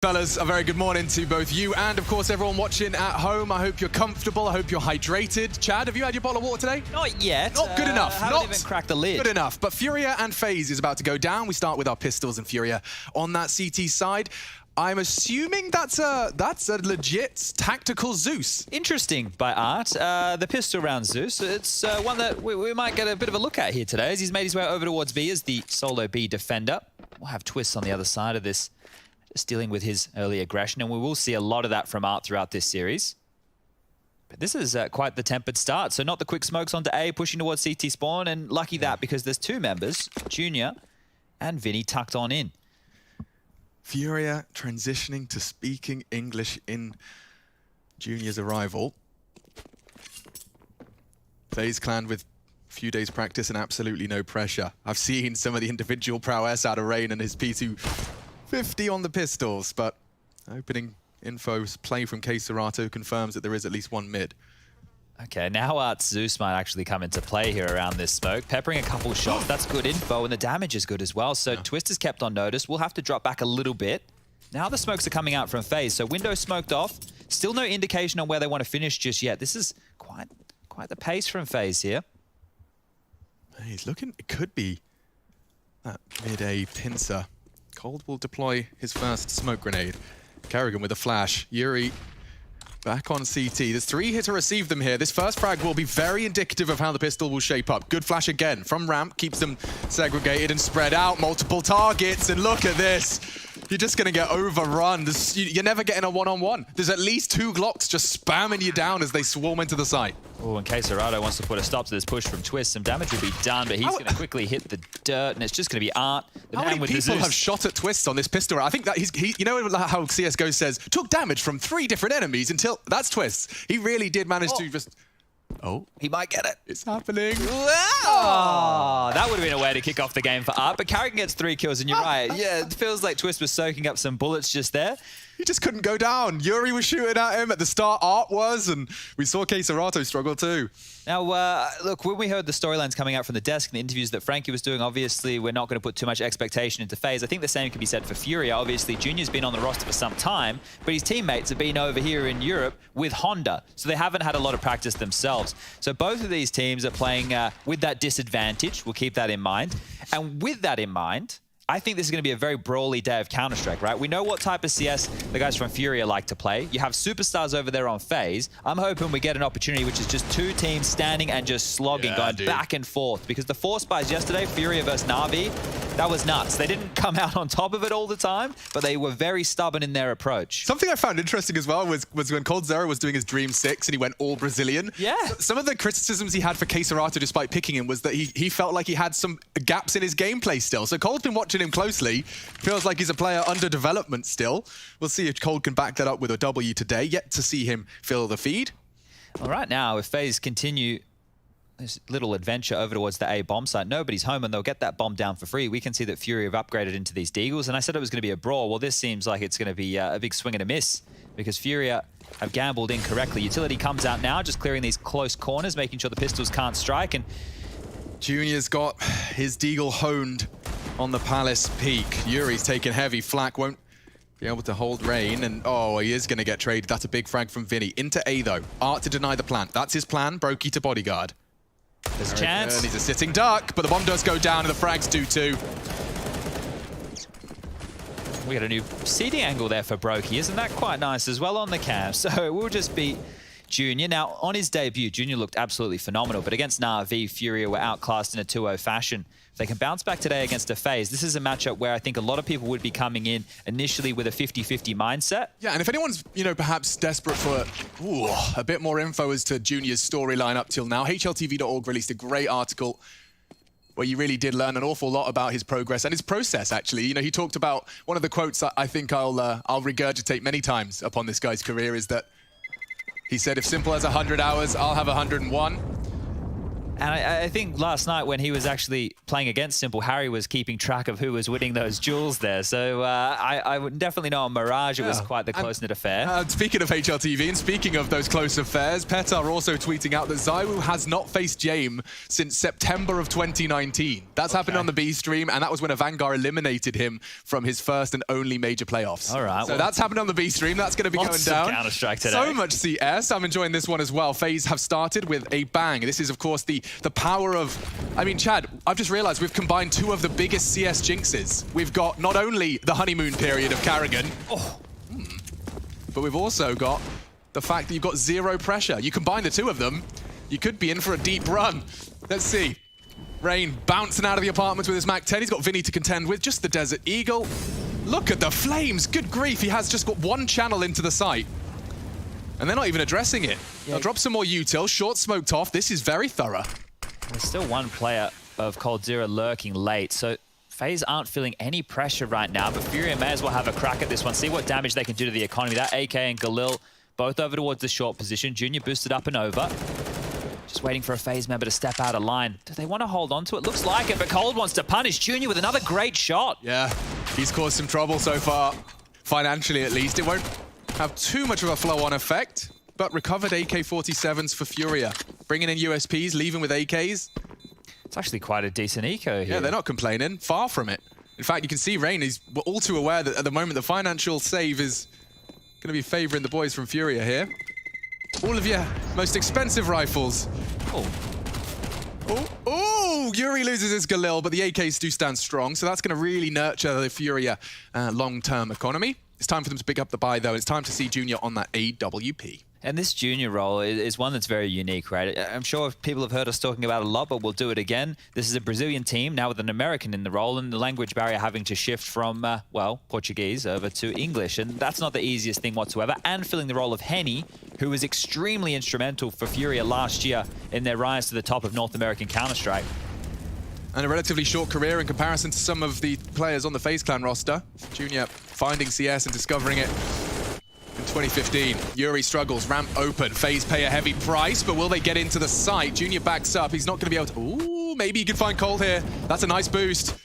Fellas, a very good morning to both you and, of course, everyone watching at home. I hope you're comfortable. I hope you're hydrated. Chad, have you had your bottle of water today? Not yet. Not good enough. Haven't even cracked the lid. Good enough. But Furia and FaZe is about to go down. We start with our pistols and Furia on that CT side. I'm assuming that's a legit tactical Zeus. Interesting by Art. The pistol round Zeus. It's one that we might get a bit of a look at here today as he's made his way over towards B as the solo B defender. We'll have Twists on the other side of this, just dealing with his early aggression, and we will see a lot of that from Art throughout this series. But this is quite the tempered start. So not the quick smokes onto A, pushing towards CT spawn, and lucky that because there's two members, Junior and Vinny, tucked on in. Furia transitioning to speaking English in Junior's arrival. FaZe clan with a few days practice and absolutely no pressure. I've seen some of the individual prowess out of Rain and his P250 on the pistols, but opening info play from Katowice confirms that there is at least one mid. Okay, now Art's Zeus might actually come into play here around this smoke. Peppering a couple shots, that's good info, and the damage is good as well. So Twist is kept on notice. We'll have to drop back a little bit. Now the smokes are coming out from FaZe, so window smoked off. Still no indication on where they want to finish just yet. This is quite the pace from FaZe here. He's looking, it could be that mid-A pincer. Cold will deploy his first smoke grenade. Kerrigan with a flash. Yuri back on CT. There's 3 here to receive them here. This first frag will be very indicative of how the pistol will shape up. Good flash again from ramp, keeps them segregated and spread out. Multiple targets, and look at this. You're just going to get overrun. You're never getting a one-on-one. There's at least 2 Glocks just spamming you down as they swarm into the site. Oh, and Katowice wants to put a stop to this push from Twist. Some damage will be done, but he's going to quickly hit the dirt, and it's just going to be Art. How many people have shot at Twist on this pistol? I think that you know how CSGO says, took damage from 3 different enemies until, that's Twist. He really did manage to just... Oh, he might get it. It's happening. Oh, that would have been a way to kick off the game for Art, but Kerrigan gets 3 kills, and you're right. Yeah, it feels like Twist was soaking up some bullets just there. He just couldn't go down. Yuri was shooting at him at the start, Art was, and we saw Katowice struggle too. Now, look, when we heard the storylines coming out from the desk and the interviews that Frankie was doing, obviously we're not going to put too much expectation into FaZe. I think the same can be said for Furia. Obviously, Junior's been on the roster for some time, but his teammates have been over here in Europe with Honda, so they haven't had a lot of practice themselves. So both of these teams are playing with that disadvantage. We'll keep that in mind. And with that in mind, I think this is going to be a very brawly day of Counter-Strike, right? We know what type of CS the guys from Furia like to play. You have superstars over there on FaZe. I'm hoping we get an opportunity which is just 2 teams standing and just slogging, going back and forth. Because the 4 spies yesterday, Furia versus Na'Vi, that was nuts. They didn't come out on top of it all the time, but they were very stubborn in their approach. Something I found interesting as well was when coldzera was doing his Dream 6 and he went all Brazilian. Yeah. Some of the criticisms he had for Katowice despite picking him was that he felt like he had some gaps in his gameplay still. So Cold's been watching him closely. Feels like he's a player under development still. We'll see if Cold can back that up with a W today. Yet to see him fill the feed. All right, now if FaZe continue this little adventure over towards the A bomb site, nobody's home and they'll get that bomb down for free. We can see that Fury have upgraded into these Deagles, and I said it was going to be a brawl. Well, this seems like it's going to be a big swing and a miss because Furia have gambled incorrectly. Utility comes out now, just clearing these close corners, making sure the pistols can't strike, and Junior's got his Deagle honed on the Palace peak. Yuri's taking heavy flak, won't be able to hold Rain, and oh, he is going to get traded. That's a big frag from Vinny. Into A though. Art to deny the plant. That's his plan. Brokey to bodyguard. There's a chance. He's a sitting duck, but the bomb does go down and the frags do too. We got a new seating angle there for Brokey. Isn't that quite nice as well on the cam? So we'll just beat Junior. Now, on his debut, Junior looked absolutely phenomenal, but against Na'Vi, Furia were outclassed in a 2-0 fashion. If they can bounce back today against a FaZe, this is a matchup where I think a lot of people would be coming in initially with a 50-50 mindset. Yeah, and if anyone's, perhaps desperate for a bit more info as to Junior's storyline up till now, HLTV.org released a great article where you really did learn an awful lot about his progress and his process, actually. He talked about one of the quotes I think I'll regurgitate many times upon this guy's career is that he said, if simple as 100 hours, I'll have 101. And I think last night when he was actually playing against Simple, Harry was keeping track of who was winning those duels there. So I would definitely know on Mirage it was quite the close-knit affair. Speaking of HLTV and speaking of those close affairs, Petar also tweeting out that ZywOo has not faced Jame since September of 2019. That's happened on the B stream, and that was when a Vanguard eliminated him from his first and only major playoffs. All right. So that's happened on the B stream. That's going to be going down. Counter-Strike today. So much CS. I'm enjoying this one as well. FaZe have started with a bang. This is, of course, the power of... I mean, Chad, I've just realized we've combined two of the biggest CS jinxes. We've got not only the honeymoon period of Karrigan, but we've also got the fact that you've got zero pressure. You combine the two of them, you could be in for a deep run. Let's see. Rain bouncing out of the apartments with his Mac-10. He's got Vinny to contend with, just the Desert Eagle. Look at the flames. Good grief, he has just got one channel into the site. And they're not even addressing it. Yeah. They'll drop some more util, short smoked off. This is very thorough. There's still one player of coldzera lurking late, so FaZe aren't feeling any pressure right now, but Furia may as well have a crack at this one, see what damage they can do to the economy. That AK and Galil both over towards the short position. Junior boosted up and over. Just waiting for a FaZe member to step out of line. Do they want to hold on to it? Looks like it, but Cold wants to punish Junior with another great shot. Yeah, he's caused some trouble so far, financially at least. It won't have too much of a flow-on effect, but recovered AK-47s for Furia. Bringing in USPs, leaving with AKs. It's actually quite a decent eco here. Yeah, they're not complaining. Far from it. In fact, you can see Rain is all too aware that at the moment the financial save is going to be favouring the boys from Furia here. All of your most expensive rifles. Oh, Yuri loses his Galil, but the AKs do stand strong, so that's going to really nurture the Furia long-term economy. It's time for them to pick up the buy, though. It's time to see Junior on that AWP. And this Junior role is one that's very unique, right? I'm sure people have heard us talking about it a lot, but we'll do it again. This is a Brazilian team, now with an American in the role, and the language barrier having to shift from, well, Portuguese over to English. And that's not the easiest thing whatsoever. And filling the role of Henny, who was extremely instrumental for Furia last year in their rise to the top of North American Counter-Strike. And a relatively short career in comparison to some of the players on the FaZe Clan roster. Junior finding CS and discovering it in 2015. Yuri struggles, ramp open. FaZe pay a heavy price, but will they get into the site? Junior backs up. He's not going to be able to... Ooh, maybe he can find Cold here. That's a nice boost.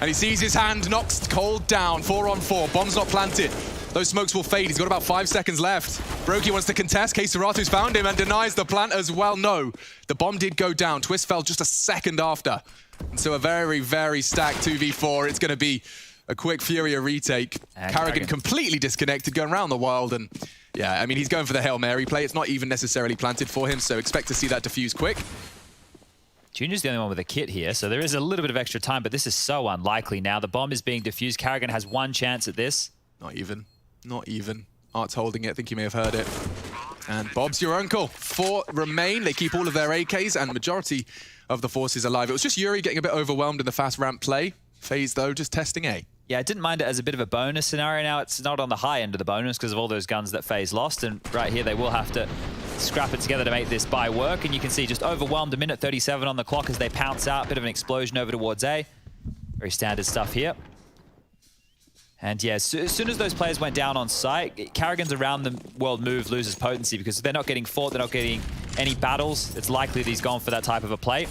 And he sees his hand, knocks Cold down. 4-on-4. Bomb's not planted. Those smokes will fade. He's got about 5 seconds left. Brokey wants to contest. K-Saratu's found him and denies the plant as well. No, the bomb did go down. Twist fell just a second after. And so a very, very stacked 2v4. It's going to be a quick Furia retake. Karrigan completely disconnected, going around the wild. And yeah, I mean, he's going for the Hail Mary play. It's not even necessarily planted for him, so expect to see that diffuse quick. Junior's the only one with a kit here, so there is a little bit of extra time, but this is so unlikely now. The bomb is being diffused. Karrigan has one chance at this. Not even. Not even. Art's holding it. I think you may have heard it. And Bob's your uncle. 4 remain. They keep all of their AKs and majority of the forces alive. It was just Yuri getting a bit overwhelmed in the fast ramp play. FaZe, though, just testing A. Yeah, I didn't mind it as a bit of a bonus scenario. Now it's not on the high end of the bonus because of all those guns that FaZe lost. And right here, they will have to scrap it together to make this buy work. And you can see just overwhelmed, a minute 37 on the clock as they pounce out. Bit of an explosion over towards A. Very standard stuff here. And yeah, as soon as those players went down on site, Karrigan's around the world move loses potency because they're not getting fought, they're not getting any battles. It's likely that he's gone for that type of a play.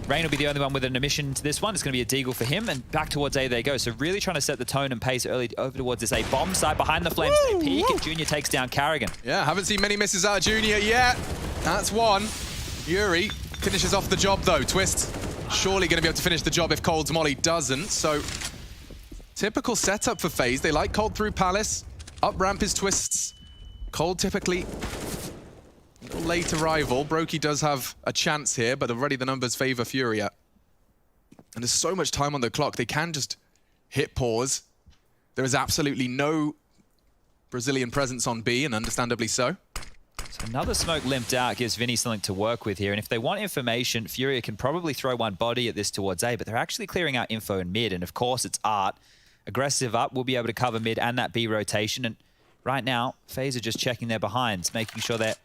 Rain will be the only one with an emission to this one. It's going to be a deagle for him, and back towards A they go. So really trying to set the tone and pace early over towards this A bomb site behind the flames. They peak, and Junior takes down Karrigan. Yeah, haven't seen many misses out of Junior yet. That's one. Yuri finishes off the job, though. Twist surely going to be able to finish the job if Cold's Molly doesn't. So typical setup for FaZe. They like Cold through Palace. Up ramp is Twist's. Cold typically a late arrival. Brokey does have a chance here, but already the numbers favor Furia. And there's so much time on the clock. They can just hit pause. There is absolutely no Brazilian presence on B, and understandably so. So another smoke limped out gives Vinny something to work with here. And if they want information, Furia can probably throw one body at this towards A, but they're actually clearing out info in mid. And of course, it's Art. Aggressive up, will be able to cover mid and that B rotation. And right now, FaZe are just checking their behinds, making sure they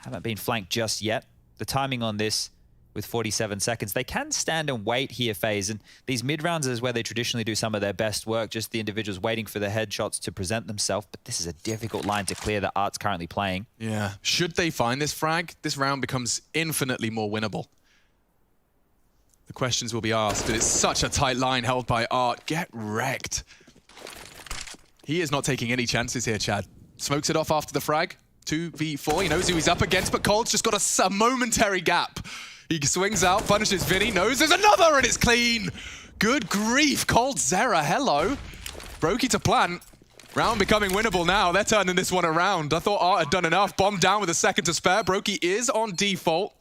haven't been flanked just yet. The timing on this with 47 seconds. They can stand and wait here, FaZe. And these mid rounds is where they traditionally do some of their best work, just the individuals waiting for the headshots to present themselves. But this is a difficult line to clear that Art's currently playing. Yeah. Should they find this frag, this round becomes infinitely more winnable. the questions will be asked. And it's such a tight line held by Art. Get wrecked. He is not taking any chances here, Chad. Smokes it off after the frag. 2v4, he knows who he's up against, but Cold's just got a momentary gap. He swings out, punishes Vinny, knows there's another, and it's clean. Good grief, Cold Zera, hello. Brokey to plant. Round becoming winnable now. They're turning this one around. I thought Art had done enough. Bomb down with a second to spare. Brokey is on default.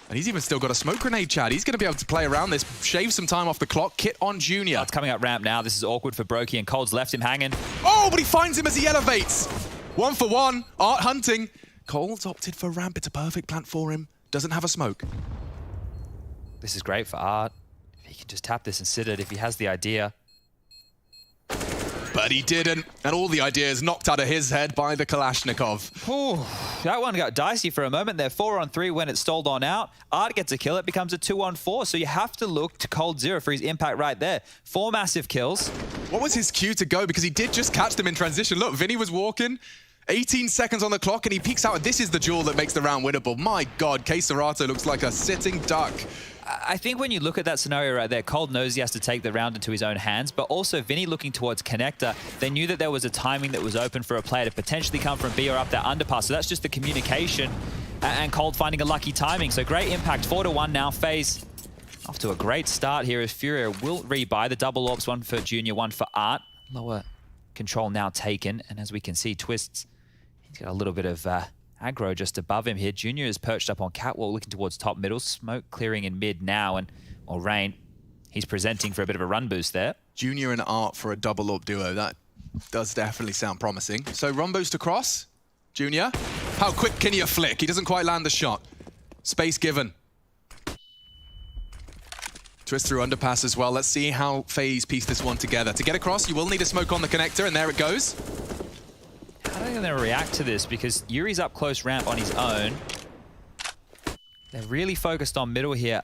And he's even still got a smoke grenade, Chad. He's going to be able to play around this, shave some time off the clock. Kit on Junior. It's coming up ramp now. This is awkward for Brokey, and Cold's left him hanging. Oh, but he finds him as he elevates. 1 for 1. Art hunting. Cold's opted for ramp. It's a perfect plant for him. Doesn't have a smoke. This is great for Art. If he can just tap this and sit it, if he has the idea. But he didn't. And all the ideas knocked out of his head by the Kalashnikov. Ooh, that one got dicey for a moment there. 4-on-3 when it stalled on out. Art gets a kill. It becomes a 2-on-4. So you have to look to Cold Zera for his impact right there. 4 massive kills. What was his cue to go? Because he did just catch them in transition. Look, Vinny was walking. 18 seconds on the clock, and he peeks out, and this is the duel that makes the round winnable. My God, K-Serato looks like a sitting duck. I think when you look at that scenario right there, Cold knows he has to take the round into his own hands, but also Vinny looking towards Connector, they knew that there was a timing that was open for a player to potentially come from B or up that underpass, so that's just the communication, and Cold finding a lucky timing. So great impact, 4-1 now. FaZe off to a great start here as Furia will rebuy the double orbs, 1 for Junior, 1 for Art. Lower control now taken, and as we can see, Twists, he's got a little bit of aggro just above him here. Junior is perched up on catwalk, looking towards top middle. Smoke clearing in mid now, and Rain, he's presenting for a bit of a run boost there. Junior and Art for a double orb duo. That does definitely sound promising. So run boost across. Junior, how quick can you flick? He doesn't quite land the shot. Space given. Twist through underpass as well. Let's see how FaZe piece this one together. To get across, you will need a smoke on the connector, and there it goes. How are they going to react to this? Because Yuri's up close ramp on his own. They're really focused on middle here.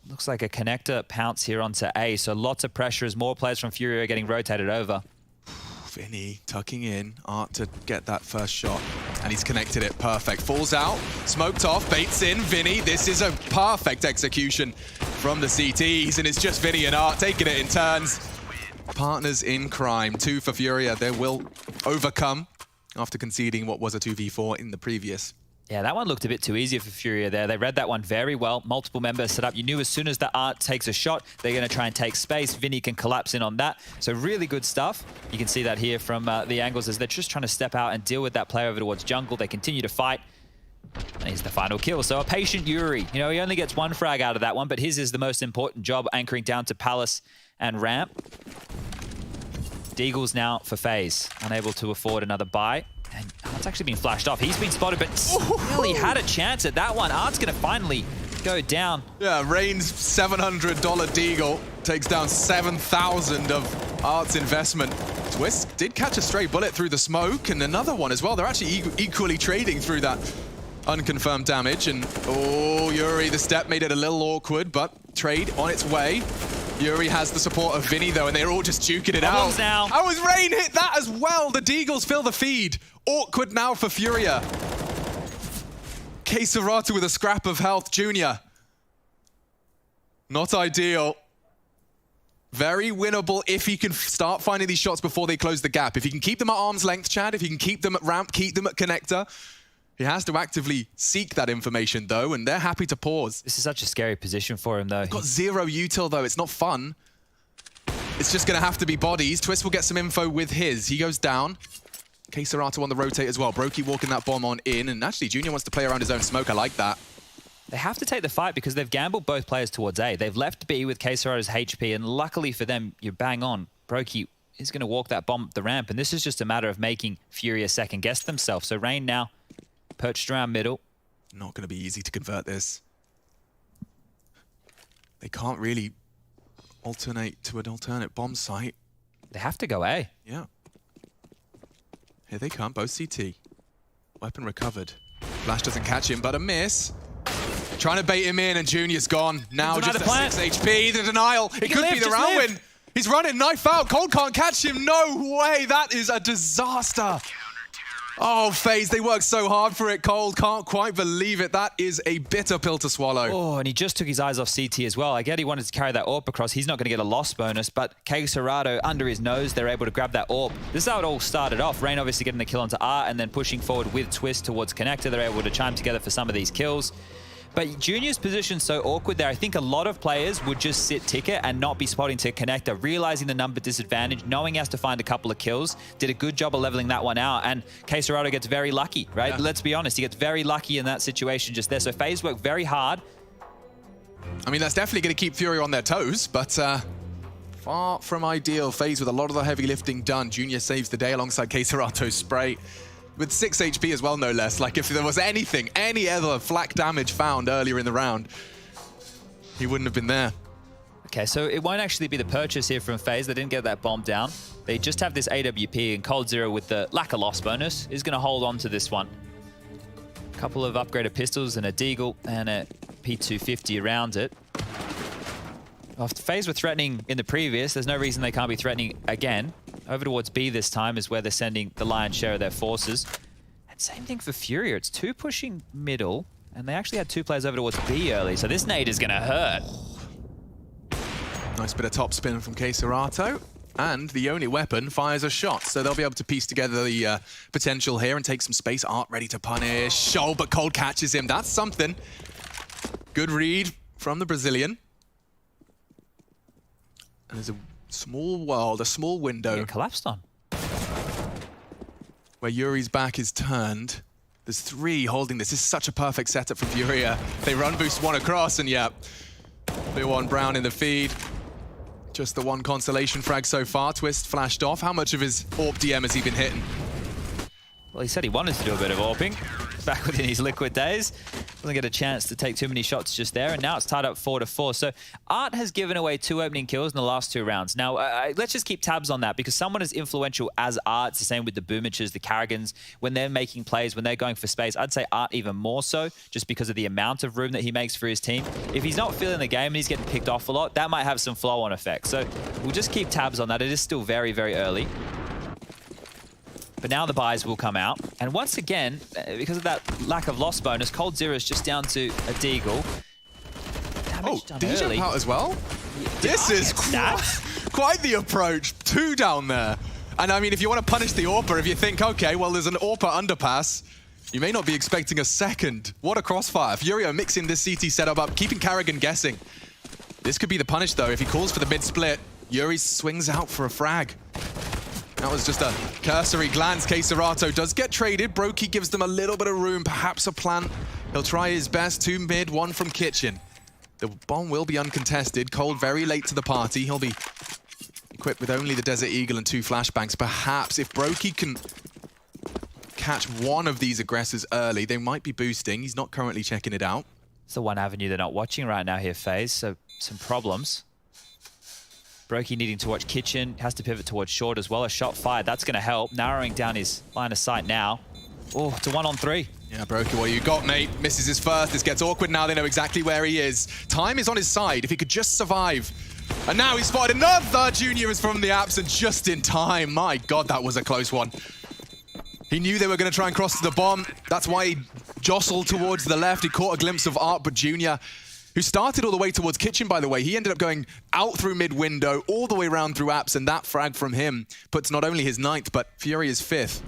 Looks like a connector pounce here onto A, so lots of pressure as more players from Furia are getting rotated over. Vinny tucking in, Art to get that first shot, and he's connected it, perfect. Falls out, smoked off, baits in, Vinny. This is a perfect execution from the CTs, and it's just Vinny and Art taking it in turns. Partners in crime, 2 for Furia. They will overcome after conceding what was a 2v4 in the previous. Yeah, that one looked a bit too easy for Furia there. They read that one very well. Multiple members set up. You knew as soon as the Art takes a shot, they're going to try and take space. Vinny can collapse in on that. So really good stuff. You can see that here from the angles as they're just trying to step out and deal with that player over towards jungle. They continue to fight. And here's the final kill. So a patient Yuri. You know, he only gets 1 frag out of that one, but his is the most important job, anchoring down to Palace and ramp. Deagles now for FaZe, unable to afford another buy. And Art's actually been flashed off. He's been spotted, but still he had a chance at that one. Art's going to finally go down. Yeah, Rain's $700 Deagle takes down 7,000 of Art's investment. Twist did catch a stray bullet through the smoke, and another one as well. They're actually equally trading through that unconfirmed damage. And oh, Yuri, the step made it a little awkward, but trade on its way. Yuri has the support of Vinny, though, and they're all just duking it out. Now. How has Rain hit that as well? The Deagles fill the feed. Awkward now for Furia. K-Serato with a scrap of health. Junior. Not ideal. Very winnable if he can start finding these shots before they close the gap. If he can keep them at arm's length, Chad, if he can keep them at ramp, keep them at connector. He has to actively seek that information, though, and they're happy to pause. This is such a scary position for him, though. He's got 0 util, though. It's not fun. It's just going to have to be bodies. Twist will get some info with his. He goes down. K-Serato on the rotate as well. Brokey walking that bomb on in, and actually Junior wants to play around his own smoke. I like that. They have to take the fight because they've gambled both players towards A. They've left B with K-Serato's HP, and luckily for them, you're bang on. Brokey is going to walk that bomb up the ramp, and this is just a matter of making Furia second-guess themselves. So Rain now perched around middle. Not going to be easy to convert this. They can't really alternate to an alternate bomb site. They have to go A. Yeah. Here they come, both CT. Weapon recovered. Flash doesn't catch him, but a miss. Trying to bait him in, and Junior's gone. Now just at 6 HP, the denial. It could be the round win. He's running, knife out. Cold can't catch him. No way, that is a disaster. Oh, FaZe, they worked so hard for it. Cold can't quite believe it. That is a bitter pill to swallow. Oh, and he just took his eyes off CT as well. I get he wanted to carry that AWP across. He's not going to get a loss bonus, but Serato under his nose, they're able to grab that AWP. This is how it all started off. Rain obviously getting the kill onto R and then pushing forward with Twist towards Connector. They're able to chime together for some of these kills. But Junior's position's so awkward there. I think a lot of players would just sit ticket and not be spotting to Connector, realizing the number disadvantage, knowing he has to find a couple of kills. Did a good job of leveling that one out. And Serato gets very lucky, right? Yeah. Let's be honest, he gets very lucky in that situation just there. So FaZe worked very hard. I mean, that's definitely going to keep Furia on their toes, but far from ideal. FaZe with a lot of the heavy lifting done. Junior saves the day alongside Serato's spray. With 6 HP as well, no less. Like, if there was anything, any other flak damage found earlier in the round, he wouldn't have been there. Okay, so it won't actually be the purchase here from FaZe. They didn't get that bomb down. They just have this AWP, and Cold Zero with the lack of loss bonus is going to hold on to this one. A couple of upgraded pistols and a Deagle and a P250 around it. After FaZe were threatening in the previous, there's no reason they can't be threatening again. Over towards B this time is where they're sending the lion's share of their forces. And same thing for Furia. It's 2 pushing middle, and they actually had 2 players over towards B early, so this nade is going to hurt. Nice bit of top spin from Serato. And the only weapon fires a shot, so they'll be able to piece together the potential here and take some space. Art ready to punish. Oh, but Cold catches him. That's something. Good read from the Brazilian. And there's a small world, a small window. It collapsed on. Where Yuri's back is turned. There's 3 holding this. This is such a perfect setup for Furia. They run boost 1 across, and yeah, blue on brown in the feed. Just the 1 consolation frag so far. Twist flashed off. How much of his AWP DM has he been hitting? Well, he said he wanted to do a bit of AWPing back within his Liquid days. Doesn't get a chance to take too many shots just there, and now it's tied up 4-4. So Art has given away 2 opening kills in the last 2 rounds. Now, let's just keep tabs on that, because someone as influential as Art, it's the same with the Boomiches, the Carragans, when they're making plays, when they're going for space, I'd say Art even more so, just because of the amount of room that he makes for his team. If he's not feeling the game and he's getting picked off a lot, that might have some flow-on effects. So we'll just keep tabs on that. It is still very, very early. But now the buys will come out. And once again, because of that lack of loss bonus, Cold Zero is just down to a Deagle. Oh, DJ out as well? This is quite the approach. 2 down there. And I mean, if you want to punish the AWPer, if you think, okay, well, there's an AWPer underpass, you may not be expecting a second. What a crossfire. Furia mixing this CT setup up, keeping Carrigan guessing. This could be the punish, though. If he calls for the mid-split, Yuri swings out for a frag. That was just a cursory glance. Serato does get traded. Brokey gives them a little bit of room, perhaps a plant. He'll try his best. 2 mid, 1 from kitchen. The bomb will be uncontested. Cold very late to the party. He'll be equipped with only the Desert Eagle and 2 flashbangs. Perhaps if Brokey can catch one of these aggressors early, they might be boosting. He's not currently checking it out. It's the one avenue they're not watching right now here, FaZe, so some problems. Brokey needing to watch kitchen, has to pivot towards short as well. A shot fired, that's going to help. Narrowing down his line of sight now. Oh, it's a 1-on-3. Yeah, Brokey, what you got, mate? Misses his first. This gets awkward now. They know exactly where he is. Time is on his side. If he could just survive. And now he's spotted another. Junior is from the apps and just in time. My God, that was a close one. He knew they were going to try and cross to the bomb. That's why he jostled towards the left. He caught a glimpse of Art, but Junior, who started all the way towards kitchen, by the way, he ended up going out through mid-window, all the way around through apps, and that frag from him puts not only his 9th, but Furia's 5th.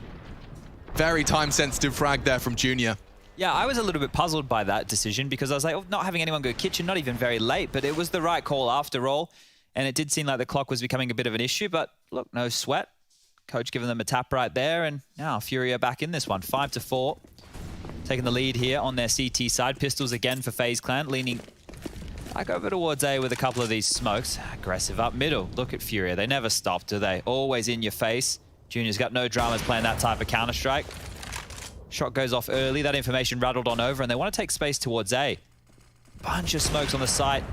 Very time-sensitive frag there from Junior. Yeah, I was a little bit puzzled by that decision, because I was like, oh, not having anyone go kitchen, not even very late, but it was the right call after all. And it did seem like the clock was becoming a bit of an issue, but look, no sweat. Coach giving them a tap right there, and now Furia back in this one, 5-4. Taking the lead here on their CT side. Pistols again for FaZe Clan, leaning back over towards A with a couple of these smokes. Aggressive up middle. Look at Furia. They never stop, do they? Always in your face. Junior's got no dramas playing that type of Counter-Strike. Shot goes off early. That information rattled on over, and they want to take space towards A. Bunch of smokes on the site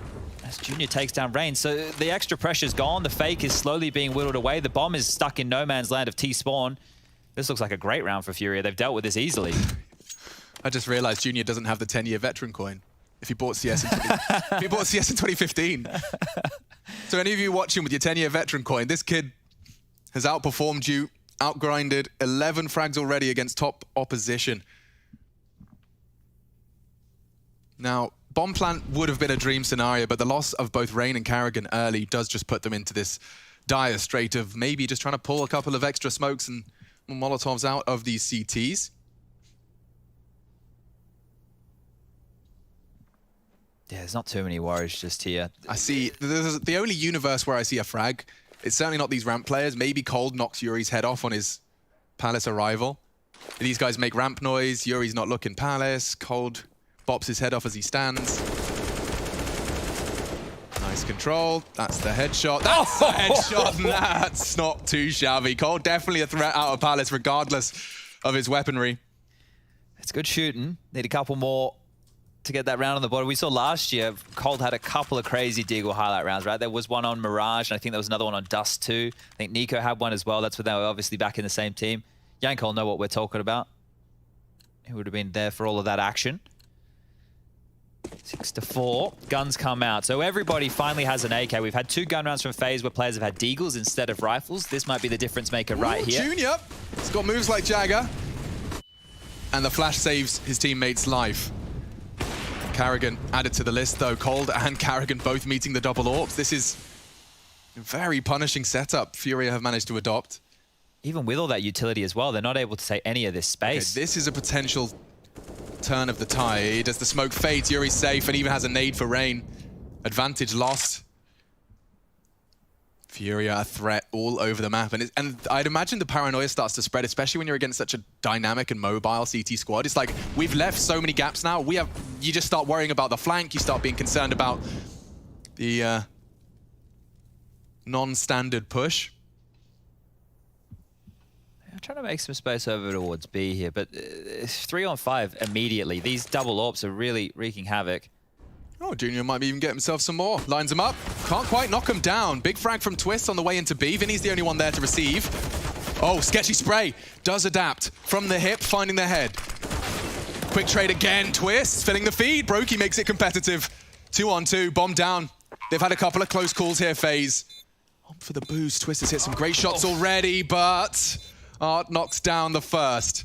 as Junior takes down Rain. So the extra pressure's gone. The fake is slowly being whittled away. The bomb is stuck in no man's land of T-spawn. This looks like a great round for Furia. They've dealt with this easily. I just realized Junior doesn't have the 10-year veteran coin. If he bought CS in 2015. So any of you watching with your 10-year veteran coin, this kid has outperformed you outgrinded. 11 frags already against top opposition. Now, bomb plant would have been a dream scenario, but the loss of both Rain and Karrigan early does just put them into this dire strait of maybe just trying to pull a couple of extra smokes and Molotovs out of these CTs. Yeah, there's not too many worries just here. I see, the only universe where I see a frag, it's certainly not these ramp players. Maybe Cold knocks Yuri's head off on his Palace arrival. These guys make ramp noise, Yuri's not looking Palace, Cold bops his head off as he stands. Nice control. That's the headshot. That's the headshot. That's not too shabby. Cole definitely a threat out of Palace regardless of his weaponry. It's good shooting. Need a couple more to get that round on the board. We saw last year, Cold had a couple of crazy Deagle highlight rounds, right? There was one on Mirage, and I think there was another one on Dust too. I think Nico had one as well. That's when they were obviously back in the same team. Yank will know what we're talking about. He would have been there for all of that action. 6-4, guns come out. So everybody finally has an AK. We've had 2 gun rounds from FaZe where players have had Deagles instead of rifles. This might be the difference maker right here. Junior, he's got moves like Jagger. And the flash saves his teammate's life. Karrigan added to the list though. Cold and Karrigan both meeting the double AWPs. This is a very punishing setup Furia have managed to adopt. Even with all that utility as well, they're not able to take any of this space. Okay, this is a potential turn of the tide as the smoke fades. Yuri's safe and even has a nade for Rain. Advantage lost. Furia a threat all over the map, and I'd imagine the paranoia starts to spread, especially when you're against such a dynamic and mobile CT squad. It's like we've left so many gaps now. You just start worrying about the flank. You start being concerned about the non-standard push. I'm trying to make some space over towards B here, but 3 on 5 immediately. These double AWPs are really wreaking havoc. Oh, Junior might even get himself some more. Lines him up. Can't quite knock him down. Big frag from Twist on the way into B. Vinny's the only one there to receive. Oh, sketchy spray. Does adapt. From the hip, finding the head. Quick trade again. Twist filling the feed. Brokey makes it competitive. 2 on 2. Bomb down. They've had a couple of close calls here, FaZe. On for the boost. Twist has hit some great shots already, but Art knocks down the first.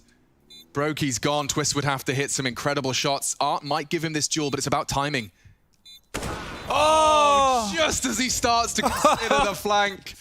Brokey's gone. Twist would have to hit some incredible shots. Art might give him this duel, but it's about timing. Oh, just as he starts to consider the flank.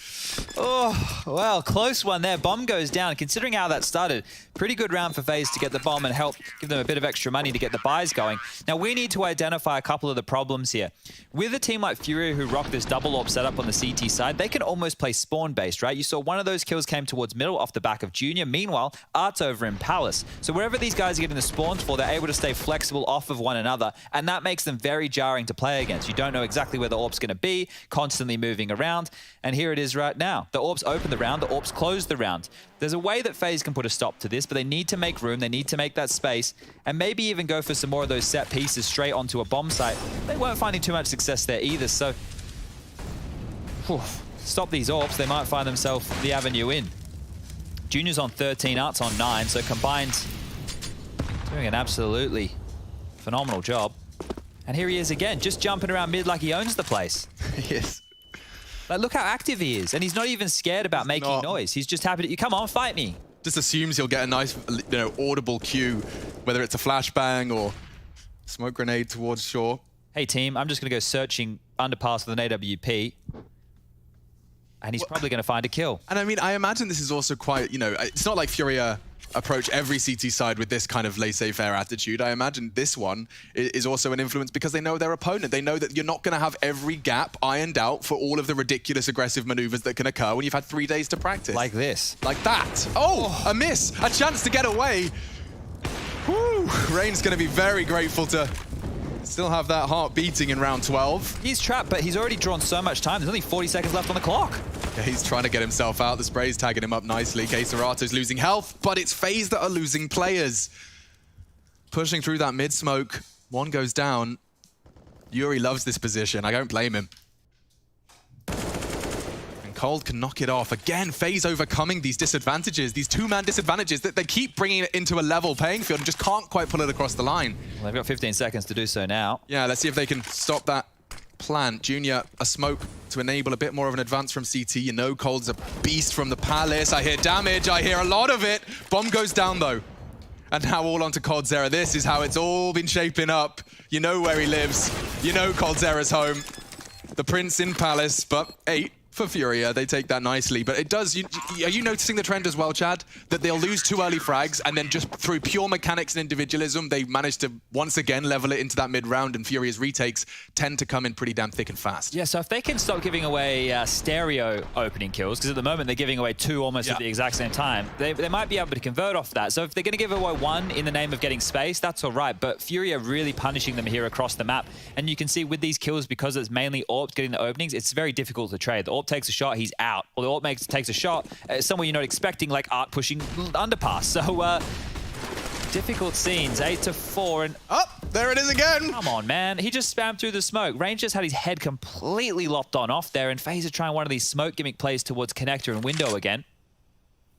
Oh, well, close one there. Bomb goes down. Considering how that started, pretty good round for FaZe to get the bomb and help give them a bit of extra money to get the buys going. Now, we need to identify a couple of the problems here. With a team like Furia who rock this double AWP setup on the CT side, they can almost play spawn-based, right? You saw one of those kills came towards middle off the back of Junior. Meanwhile, Art's over in Palace. So wherever these guys are getting the spawns for, they're able to stay flexible off of one another, and that makes them very jarring to play against. You don't know exactly where the AWP's going to be, constantly moving around, and here it is right now. The AWPs open the round, the AWPs close the round. There's a way that FaZe can put a stop to this, but they need to make room, they need to make that space, and maybe even go for some more of those set pieces straight onto a bomb site. They weren't finding too much success there either, so stop these AWPs, they might find themselves the avenue in. Junior's on 13, Art's on 9, so combined doing an absolutely phenomenal job. And here he is again, just jumping around mid like he owns the place. Yes. Like, look how active he is, and he's not even scared about making noise. He's just happy to, you come on, fight me. Just assumes he'll get a nice, audible cue, whether it's a flashbang or smoke grenade towards shore. Hey team, I'm just gonna go searching underpass with an AWP, and he's probably gonna find a kill. And I mean, I imagine this is also quite, it's not like Furia approach every CT side with this kind of laissez-faire attitude. I imagine this one is also an influence because they know their opponent. They know that you're not going to have every gap ironed out for all of the ridiculous aggressive maneuvers that can occur when you've had 3 days to practice. Like this. Like that. Oh, a miss. A chance to get away. Woo. Rain's going to be very grateful to still have that heart beating in round 12. He's trapped, but he's already drawn so much time. There's only 40 seconds left on the clock. Yeah, he's trying to get himself out. The spray's tagging him up nicely. Keserato's losing health, but it's FaZe that are losing players. Pushing through that mid smoke. One goes down. Yuri loves this position. I don't blame him. And Cold can knock it off. Again, FaZe overcoming these disadvantages, these two-man disadvantages that they keep bringing it into a level playing field and just can't quite pull it across the line. Well, they've got 15 seconds to do so now. Yeah, let's see if they can stop that plant. Junior, a smoke to enable a bit more of an advance from CT. You know Cold's a beast from the Palace. I hear damage, I hear a lot of it. Bomb goes down though. And now all onto coldzera. This is how it's all been shaping up. You know where he lives. You know coldzera's home. The Prince in Palace, but 8 for Furia. They take that nicely. But it does, are you noticing the trend as well, Chad? That they'll lose 2 early frags, and then just through pure mechanics and individualism, they manage to once again level it into that mid-round, and Furia's retakes tend to come in pretty damn thick and fast. Yeah, so if they can stop giving away stereo opening kills, because at the moment they're giving away 2 almost at the exact same time, they might be able to convert off that. So if they're going to give away 1 in the name of getting space, that's all right. But Furia really punishing them here across the map. And you can see with these kills, because it's mainly AWP getting the openings, it's very difficult to trade. The AWP takes a shot, he's out. Or the AWP takes a shot somewhere you're not expecting, like Art pushing underpass. So difficult scenes, 8-4, and there it is again. Come on, man. He just spammed through the smoke. Range just had his head completely lopped on off there, and FaZe are trying one of these smoke gimmick plays towards connector and window again.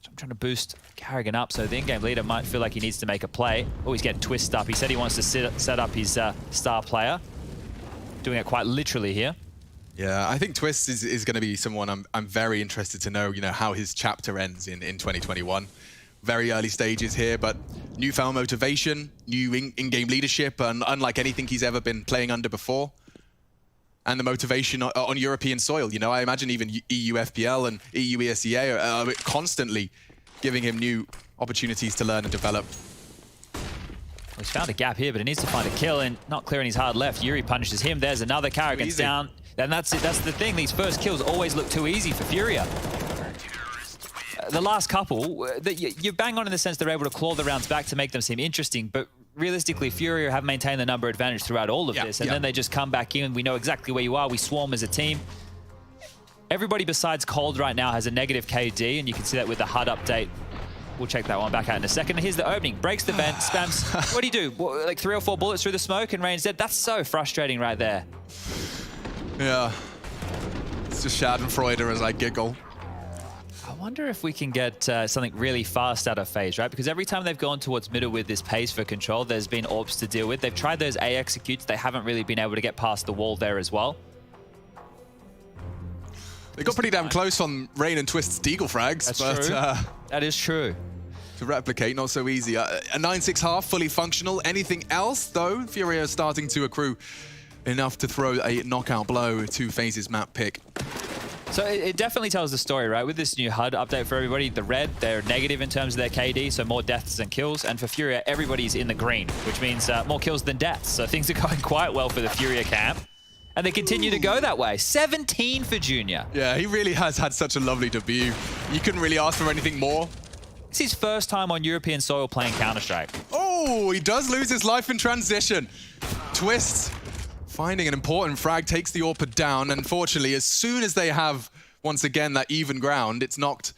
So I'm trying to boost Carrigan up, so the in-game leader might feel like he needs to make a play. Oh, he's getting twisted up. He said he wants to set up his star player. Doing it quite literally here. Yeah, I think Twist is going to be someone I'm very interested to know, how his chapter ends in 2021. Very early stages here, but newfound motivation, new in-game leadership, and unlike anything he's ever been playing under before. And the motivation on European soil. I imagine even EU FPL and EU ESEA are constantly giving him new opportunities to learn and develop. Well, he's found a gap here, but he needs to find a kill, and not clearing his hard left. Yuri punishes him. There's another. Carrigan's down. And that's it. That's the thing. These first kills always look too easy for Furia. The last couple, you bang on in the sense they're able to claw the rounds back to make them seem interesting, but realistically, Furia have maintained the number advantage throughout all of this, and then they just come back in. We know exactly where you are. We swarm as a team. Everybody besides Cold right now has a negative KD, and you can see that with the HUD update. We'll check that one back out in a second. And here's the opening. Breaks the vent, spams. What do you do? Like 3 or 4 bullets through the smoke and Rain's dead? That's so frustrating right there. Yeah. It's just Schadenfreude as I giggle. I wonder if we can get something really fast out of FaZe, right? Because every time they've gone towards middle with this pace for control, there's been AWPs to deal with. They've tried those A executes. They haven't really been able to get past the wall there as well. They got pretty damn close on Rain and Twist's Deagle frags. That's but, true. That is true. To replicate, not so easy. A 9-6 half, fully functional. Anything else, though? Furia is starting to accrue enough to throw a knockout blow to FaZe's map pick. So it definitely tells the story, right? With this new HUD update for everybody, the red, they're negative in terms of their KD, so more deaths than kills. And for Furia, everybody's in the green, which means more kills than deaths. So things are going quite well for the Furia camp. And they continue to go that way. 17 for Junior. Yeah, he really has had such a lovely debut. You couldn't really ask for anything more. It's his first time on European soil playing Counter-Strike. Oh, he does lose his life in transition. Twist finding an important frag, takes the AWP down. Unfortunately, as soon as they have, once again, that even ground, it's knocked